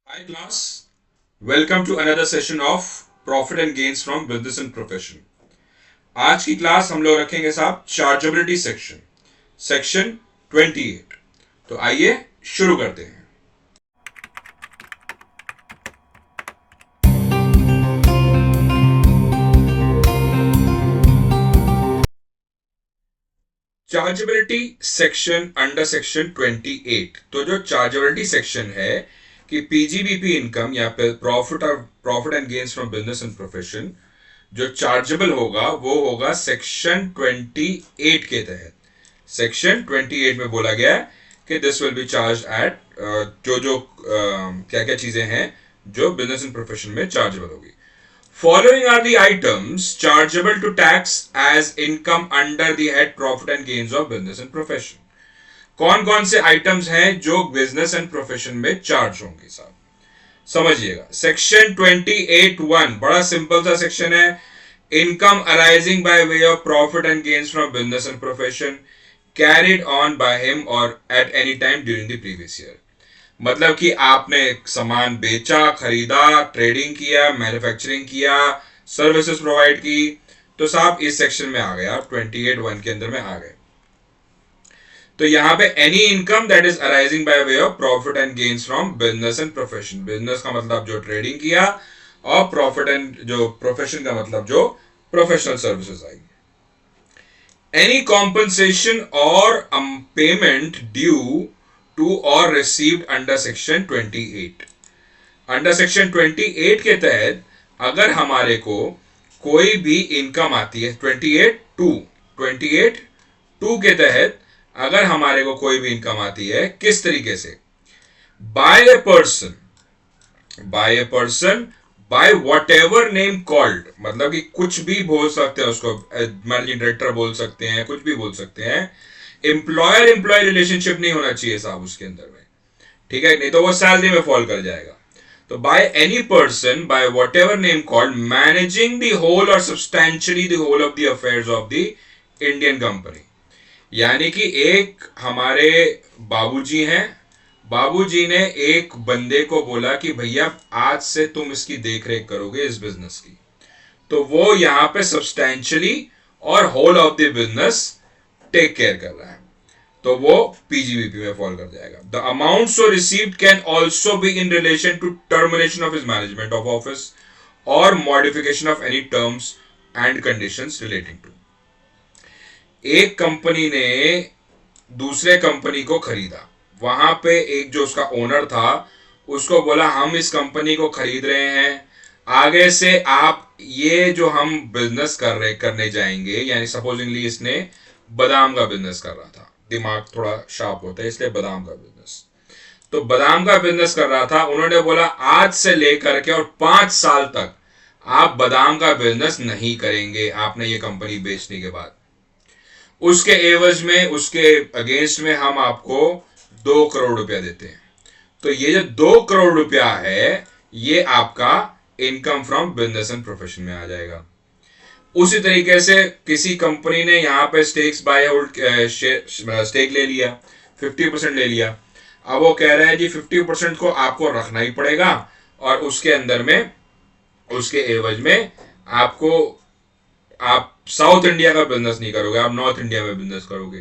Hi class, welcome to another session of Profit and Gains from Business and Profession. आज की class हम लोग रखेंगे साहब चार्जेबिलिटी सेक्शन सेक्शन 28। तो आइए शुरू करते हैं। Chargeability section under section 28। तो जो चार्जेबिलिटी सेक्शन है कि पीजीबीपी इनकम या फिर profit and gains from business and profession जो चार्जेबल होगा वो होगा सेक्शन 28 के तहत। सेक्शन 28 में बोला गया है कि this will be charge at जो जो क्या क्या चीजें हैं जो बिजनेस एंड प्रोफेशन में चार्जेबल होगी। Following are the items chargeable to tax as income under the head profit and gains of business and profession। कौन कौन से आइटम्स हैं जो बिजनेस एंड प्रोफेशन में चार्ज होंगे साहब, समझिएगा। सेक्शन 28(1) बड़ा सिंपल सा सेक्शन है। Income arising by way of profit and gains from business and profession carried on by him or at any time during the previous year. मतलब कि आपने सामान बेचा, खरीदा, ट्रेडिंग किया, मैन्युफैक्चरिंग किया, सर्विसेज प्रोवाइड की, तो साहब इस सेक्शन में आ गए, आप 28(1) के अंदर में आ गए। तो यहां पे any income that is arising by way of profit and gains from business and profession. Business का मतलब जो ट्रेडिंग किया और प्रॉफिट एंड जो प्रोफेशन का मतलब जो professional services I. Any compensation और पेमेंट ड्यू टू और received under section 28। Under section 28 के तहत अगर हमारे को कोई भी इनकम आती है 28(2) के तहत अगर हमारे को कोई भी इनकम आती है, किस तरीके से? By a person by whatever name called, मतलब कि कुछ भी बोल सकते हैं उसको, मैनेजिंग डायरेक्टर बोल सकते हैं, कुछ भी बोल सकते हैं। एम्प्लॉयर एम्प्लॉय रिलेशनशिप नहीं होना चाहिए साहब उसके अंदर में, ठीक है, नहीं तो वो सैलरी में फॉल कर जाएगा। तो by any person by whatever name called managing the whole or substantially the whole of the affairs of the Indian company. यानी कि एक हमारे बाबूजी हैं, बाबूजी ने एक बंदे को बोला कि भैया आज से तुम इसकी देखरेख करोगे इस बिजनेस की, तो वो यहां पे सब्सटैंशियली और whole of the business take care कर रहा है, तो वो पीजीबीपी में फॉल कर जाएगा। The amount so received can also be in relation to termination of his management of office or modification of any terms and conditions relating to. एक company ने दूसरे कंपनी को खरीदा, वहां पे एक जो उसका ओनर था उसको बोला हम इस कंपनी को खरीद रहे हैं, आगे से आप ये जो हम बिजनेस करने जाएंगे, यानी सपोजिंगली इसने बादाम का बिजनेस कर रहा था, दिमाग थोड़ा शार्प होता है इसलिए बादाम का बिजनेस, तो बादाम का बिजनेस कर रहा था। उन्होंने बोला आज से लेकर के और 5 साल तक आप बादाम का बिजनेस नहीं करेंगे आपने ये कंपनी बेचने के बाद। उसके एवज में, उसके अगेंस्ट में हम आपको 2 करोड़ रुपया देते हैं। तो ये जो 2 करोड़ रुपया है ये आपका income from business and profession में आ जाएगा। उसी तरीके से किसी कंपनी ने यहां पे स्टेक्स बाय होल्ड स्टेक ले लिया, 50% ले लिया। अब वो कह रहा है जी 50% को आपको रखना ही पड़ेगा और उसके अंदर में, उसके एवज में आपको, आप साउथ इंडिया का बिजनेस नहीं करोगे, आप नॉर्थ इंडिया में बिजनेस करोगे।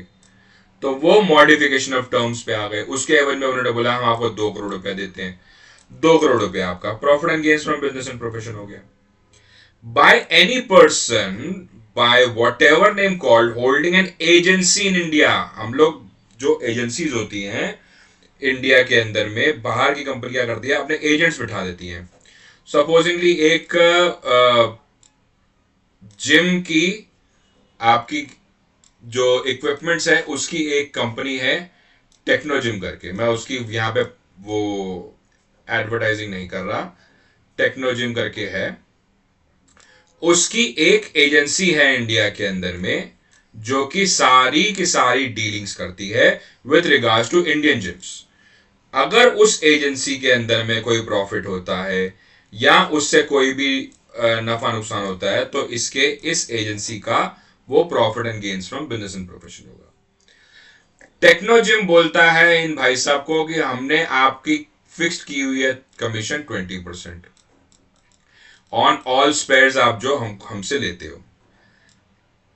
तो वो मॉडिफिकेशन ऑफ टर्म्स पे आ गए। उसके एवज में उन्होंने बोला हम आपको 2 करोड़ रुपया देते हैं। 2 करोड़ रुपया आपका profit and gains from business and profession हो गया। Bye any person by whatever name called holding an agency in India. हम लोग जो एजेंसीज होती हैं इंडिया के अंदर में, बाहर की कंपनी क्या करती है अपने एजेंट्स बिठा देती हैं। सपोजिंगली एक जिम की आपकी जो इक्विपमेंट्स है उसकी एक कंपनी है टेक्नो जिम करके, मैं उसकी यहाँ पे वो एडवर्टाइजिंग नहीं कर रहा, टेक्नो जिम करके है, उसकी एक एजेंसी है इंडिया के अंदर में जो कि सारी की सारी डीलिंग्स करती है with regards to Indian gyms. अगर उस एजेंसी के अंदर में कोई प्रॉफिट होता है या उससे कोई भी नफा नुकसान होता है तो इस एजेंसी का वो profit and gains from business and profession होगा। टेक्नो जिम बोलता है इन भाई साहब को कि हमने आपकी फिक्स्ड की हुई है कमीशन 20% ऑन ऑल स्पेयर्स आप जो हमसे लेते हो।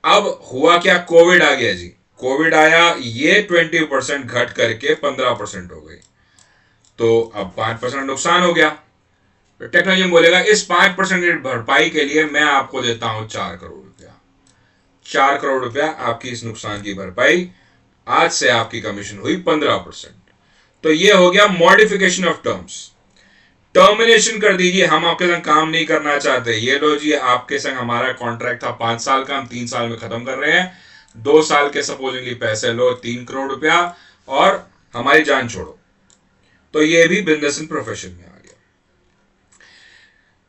अब हुआ क्या, कोविड आ गया जी, कोविड आया, ये 20% घट करके 15% हो गई, तो अब 5% नुकसान हो गया। तो टेक्नोलॉजी बोलेगा इस 5% की भरपाई के लिए मैं आपको देता हूं 4 करोड़ रुपया। 4 करोड़ रुपया आपकी इस नुकसान की भरपाई, आज से आपकी कमीशन हुई 15%। तो ये हो गया मॉडिफिकेशन ऑफ टर्म्स। टर्मिनेशन कर दीजिए, हम आपके संग काम नहीं करना चाहते, ये लो जी आपके संग हमारा कॉन्ट्रैक्ट था 5 साल का, हम 3 साल में खत्म कर रहे हैं, 2 साल के सपोजिंगली पैसे लो 3 करोड़ रुपया और हमारी जान छोड़ो। तो ये भी बिजनेस एंड प्रोफेशन में आ गया।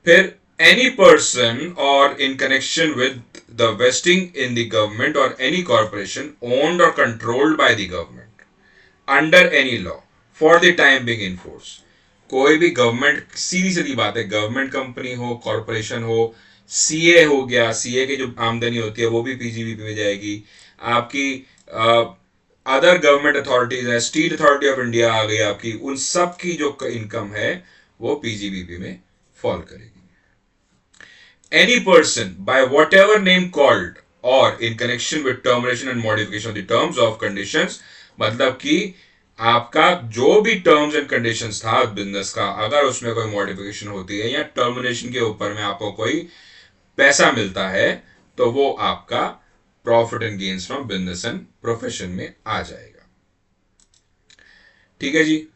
फिर एनी पर्सन और in connection with the wasting in the government और एनी कॉर्पोरेशन ओन्ड और controlled by the government under any law for the time being in force. कोई भी गवर्नमेंट, सीधी सीधी बात है, गवर्नमेंट कंपनी हो, कॉर्पोरेशन हो, सीए हो गया, सीए की जो आमदनी होती है वो भी पीजीबीपी में जाएगी। आपकी अदर गवर्नमेंट अथॉरिटीज है, स्टील अथॉरिटी ऑफ इंडिया आ गई आपकी, उन सब की जो इनकम है वो पीजीबीपी में फॉल करेगी। Any person by whatever name called or in connection with termination and modification of the terms of conditions, मतलब कि आपका जो भी टर्म्स एंड कंडीशंस था बिजनेस का, अगर उसमें कोई मॉडिफिकेशन होती है या टर्मिनेशन के ऊपर में आपको कोई पैसा मिलता है, तो वो आपका profit and gains from business and profession में आ जाएगा। ठीक है जी।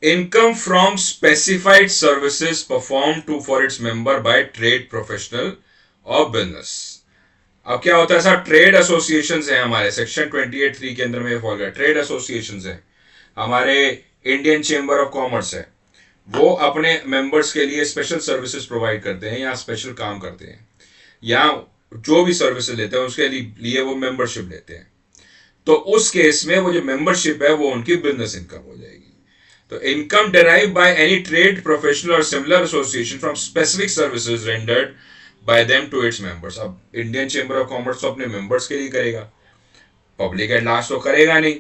Income from specified services perform to for its member by trade professional or business. अब क्या होता है सर, ट्रेड एसोसिएशंस हैं हमारे, सेक्शन 28(3) के अंदर में फॉल गया। ट्रेड एसोसिएशंस हैं हमारे, इंडियन चेंबर ऑफ कॉमर्स है, वो अपने मेंबर्स के लिए स्पेशल सर्विसेज प्रोवाइड करते हैं या स्पेशल काम करते हैं, या जो भी सर्विसेज लेते हैं उसके लिए वो मेंबरशिप लेते हैं। तो उस केस में वो जो मेंबरशिप है वो उनकी बिजनेस इनकम हो जाएगी। तो income derive by any trade professional or similar association from specific services rendered by them to its members. अब इंडियन चेंबर ऑफ कॉमर्स तो अपने मेंबर्स के लिए करेगा, पब्लिक एट लास्ट तो करेगा नहीं,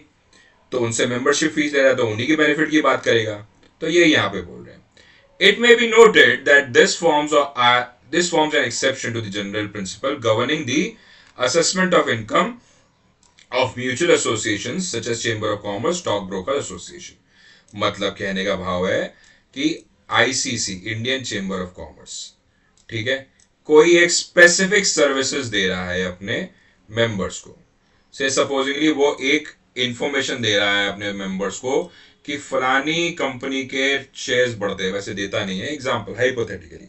तो उनसे मेंबरशिप फीस ले रहा है तो उन्हीं की बेनिफिट की बात करेगा। तो ये यहां पे बोल रहे हैं। It may be noted that this forms an exception to the general principle governing the assessment of income of mutual association such as chamber of commerce, stock broker association. मतलब कहने का भाव है कि ICC, Indian chamber of commerce, ठीक है, कोई एक स्पेसिफिक सर्विसेज दे रहा है अपने मेंबर्स को, से सपोजिंगली वो एक इंफॉर्मेशन दे रहा है अपने मेंबर्स को कि फलानी कंपनी के शेयर्स बढ़ते हैं, वैसे देता नहीं है, एग्जांपल हाइपोथेटिकली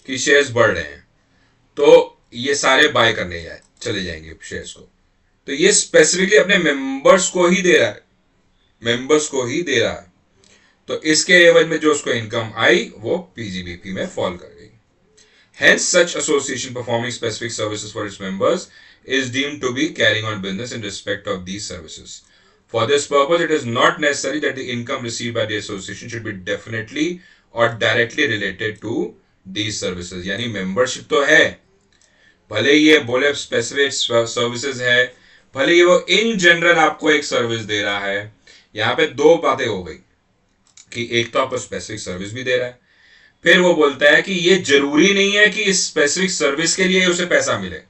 कि शेयर्स बढ़ रहे हैं तो ये सारे बाय करने चले जाएंगे शेयर्स को। तो ये स्पेसिफिकली अपने मेंबर्स को ही दे रहा है, मेंबर्स को ही दे रहा है। तो इसके एवज में जो उसको इनकम आई वो पीजीबीपी में फॉल कर गई। Hence, such association performing specific services for its members is deemed to be carrying on business in respect of these services. For this purpose, it is not necessary that the income received by the association should be definitely or directly related to these services. यानी membership तो है, भले ये बोले specific services है, भले ये वो in general आपको एक सर्विस दे रहा है। यहाँ पे दो बातें हो गई कि एक तो आपको स्पेसिफिक सर्विस भी दे रहा है, फिर वो बोलता है कि ये जरूरी नहीं है कि इस स्पेसिफिक सर्विस के लिए उसे पैसा मिले।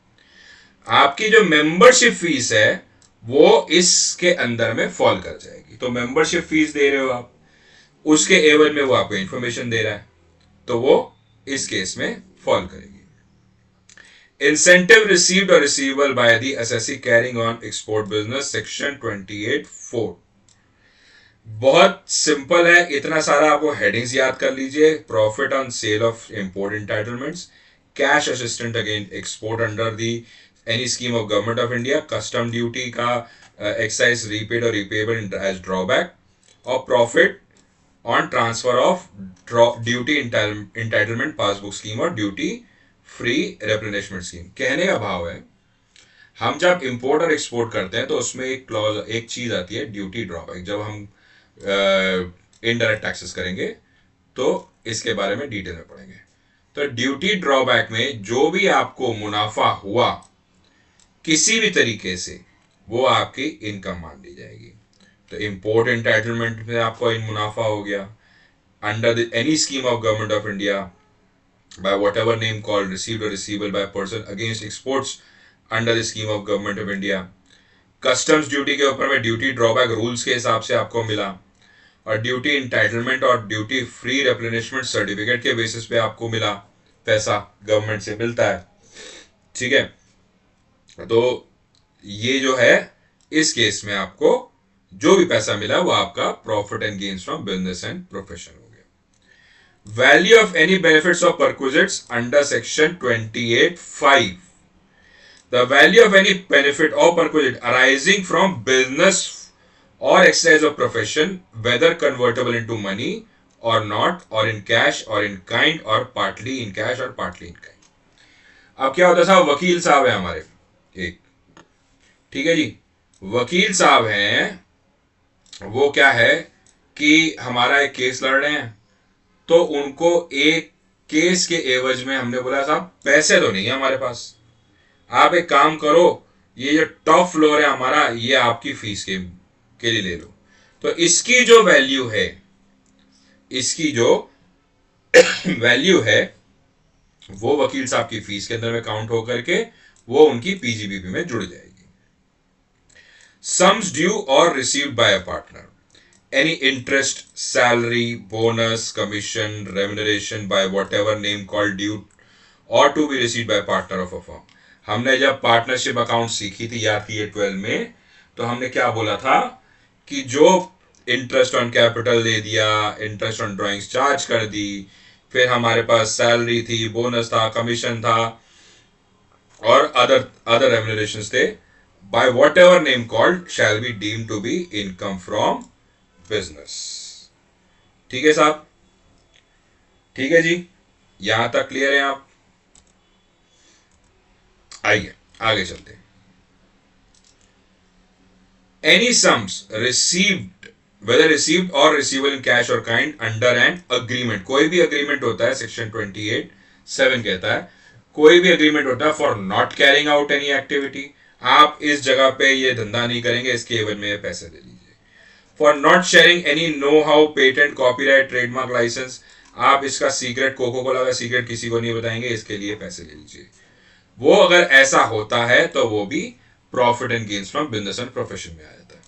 आपकी जो मेंबरशिप फीस है वो इसके अंदर में फॉल कर जाएगी। तो मेंबरशिप फीस दे रहे हो आप, उसके एवज में वो आपको इंफॉर्मेशन दे रहा है, तो वो इस केस में फॉल करेगी। इंसेंटिव रिसीव्ड और receivable by the assessee carrying on export business, section 28(4). बहुत सिंपल है, इतना सारा आपको हेडिंग्स याद कर लीजिए। Profit on sale of import entitlements, cash assistant again export under the any scheme of government of India, custom duty का excise repaid और रिपेबल एज ड्रॉबैक, और profit on transfer of duty entitlement passbook scheme और duty free replenishment scheme. कहने का भाव है हम जब इंपोर्ट और एक्सपोर्ट करते हैं तो उसमें एक क्लॉज, एक चीज आती है ड्यूटी ड्रॉबैक। जब हम इनडायरेक्ट टैक्सेस करेंगे तो इसके बारे में डिटेल में पढ़ेंगे। तो ड्यूटी ड्रॉबैक में जो भी आपको मुनाफा हुआ किसी भी तरीके से वो आपकी इनकम मान ली जाएगी। तो इम्पोर्ट एंटाइटलमेंट में आपको इन मुनाफा हो गया. Under any scheme of government of India by whatever name called received or receivable by a person against exports under the scheme of government of India. Customs duty के ऊपर में ड्यूटी ड्रॉबैक रूल्स के हिसाब से आपको मिला, और duty entitlement और ड्यूटी फ्री रिप्लेनिशमेंट सर्टिफिकेट के बेसिस पे आपको मिला, पैसा गवर्नमेंट से मिलता है. ठीक है, तो ये जो है इस केस में आपको जो भी पैसा मिला वो आपका profit and gains from business and profession हो गया. Value of any benefits of perquisites under section 28(5). The value of any benefit or perquisite arising from business or exercise of profession, whether convertible into money or not, or in cash or in kind, or partly in cash or partly in kind. अब क्या होता है साहब, वकील साहब है हमारे एक, ठीक है जी, वकील साहब हैं, वो क्या है कि हमारा एक केस लड़ रहे हैं, तो उनको एक केस के एवज में हमने बोला साहब पैसे तो नहीं है हमारे पास, आप एक काम करो, ये जो टॉप फ्लोर है हमारा, ये आपकी फीस के लिए ले लो. तो इसकी जो वैल्यू है, इसकी जो वैल्यू है वो वकील साहब की फीस के अंदर में काउंट होकर के वो उनकी पीजीबीपी में जुड़ जाएगी. Sums due or received by a partner, any interest, salary, bonus, commission, remuneration by whatever name called due or to be received by partner of a firm. हमने जब पार्टनरशिप अकाउंट सीखी थी याद कीजिए 12 में, तो हमने क्या बोला था कि जो इंटरेस्ट ऑन कैपिटल दे दिया, इंटरेस्ट ऑन ड्राइंग्स चार्ज कर दी, फिर हमारे पास सैलरी थी, बोनस था, कमीशन था और अदर रेम्यूनरेशंस थे, by whatever name called shall be deemed to be income from business. ठीक है साहब, ठीक है जी, यहां तक क्लियर है आप? आइए आगे चलते हैं. Any sums received, whether received और रिसीवेबल इन कैश और काइंड अंडर एन अग्रीमेंट, कोई भी अग्रीमेंट होता है, सेक्शन 28(7) कहता है कोई भी अग्रीमेंट होता है for not carrying out any activity, आप इस जगह पे ये धंधा नहीं करेंगे, इसके एवज में ये पैसे दे लीजिए. For not sharing any know how, patent, copyright, trademark, licence, आप इसका सीक्रेट, कोको कोला का सीक्रेट किसी को नहीं बताएंगे, इसके लिए पैसे ले लीजिए. वो अगर ऐसा होता है तो वो भी profit and gains from business and profession में आ जाता है.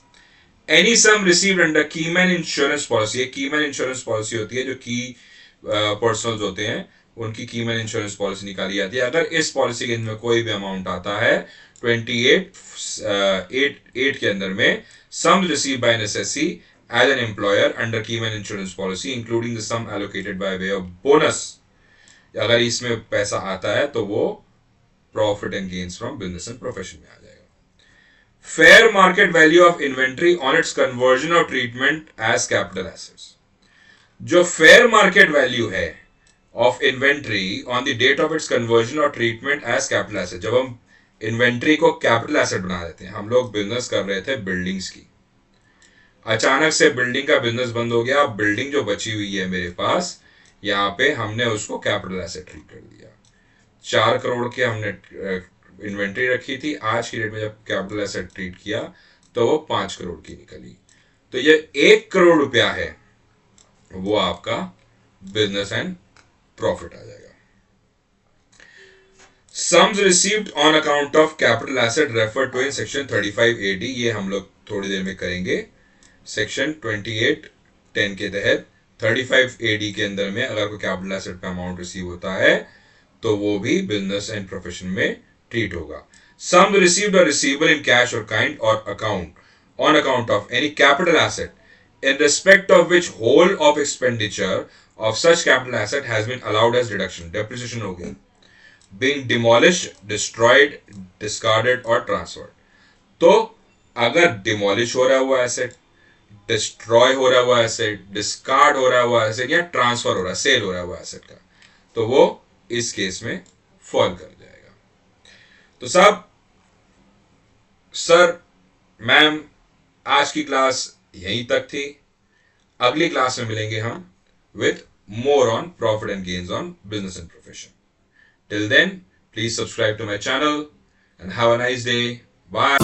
Any sum received under keyman insurance policy, keyman insurance policy होती है जो की पर्सनल्स होते हैं उनकी कीमैन इंश्योरेंस पॉलिसी निकाली जाती है. अगर इस पॉलिसी के अंदर कोई भी अमाउंट आता है 28(8) के अंदर में, sum received by an SSC as an employer under keyman insurance policy including the sum allocated by way of bonus, अगर इसमें पैसा आता है तो वो profit and gains from business and profession में आ जाएगा. Fair market value of inventory on its conversion or treatment as capital assets, जो फेयर मार्केट वैल्यू है of inventory on the date of its conversion or treatment as capital asset, जब हम inventory को capital asset बना देते हैं, हम लोग बिजनेस कर रहे थे बिल्डिंग्स की, अचानक से बिल्डिंग का बिजनेस बंद हो गया, बिल्डिंग जो बची हुई है मेरे पास, यहाँ पे हमने उसको कैपिटल एसेट ट्रीट कर दिया. 4 करोड़ के हमने इन्वेंट्री रखी थी, आज की डेट में जब कैपिटल एसेट ट्रीट किया तो वो 5 करोड़ की निकली, तो ये 1 करोड़ रुपया है, वो आपका बिजनेस एंड प्रॉफिट आ जाएगा. Sums received on account of capital asset refer to in section 35(AD), ये हम लोग थोड़ी देर में करेंगे. सेक्शन 28(10) के तहत 35(AD) के अंदर में अगर कोई कैपिटल एसेट पे अमाउंट रिसीव होता है तो वो भी बिजनेस एंड प्रोफेशन में ट्रीट होगा. सम रिसीव्ड और रिसीवेबल इन कैश और काइंड और account on account of any capital asset in respect of which whole of expenditure of such capital asset has been allowed as deduction, depreciation हो गया, being demolished, destroyed, discarded और transferred. तो अगर demolish हो रहा है वो एसेट, डिस्ट्रॉय हो रहा है वो एसेट, डिस्कार्ड हो रहा है वो एसेट, या ट्रांसफर हो रहा है, सेल हो रहा है वो एसेट का, तो वो इस केस में फॉल कर जाएगा. तो साहब, सर, मैम, आज की क्लास यहीं तक थी. अगली क्लास में मिलेंगे हम with more on profit and gains on business and profession. Till then, please subscribe to my channel and have a nice day. Bye.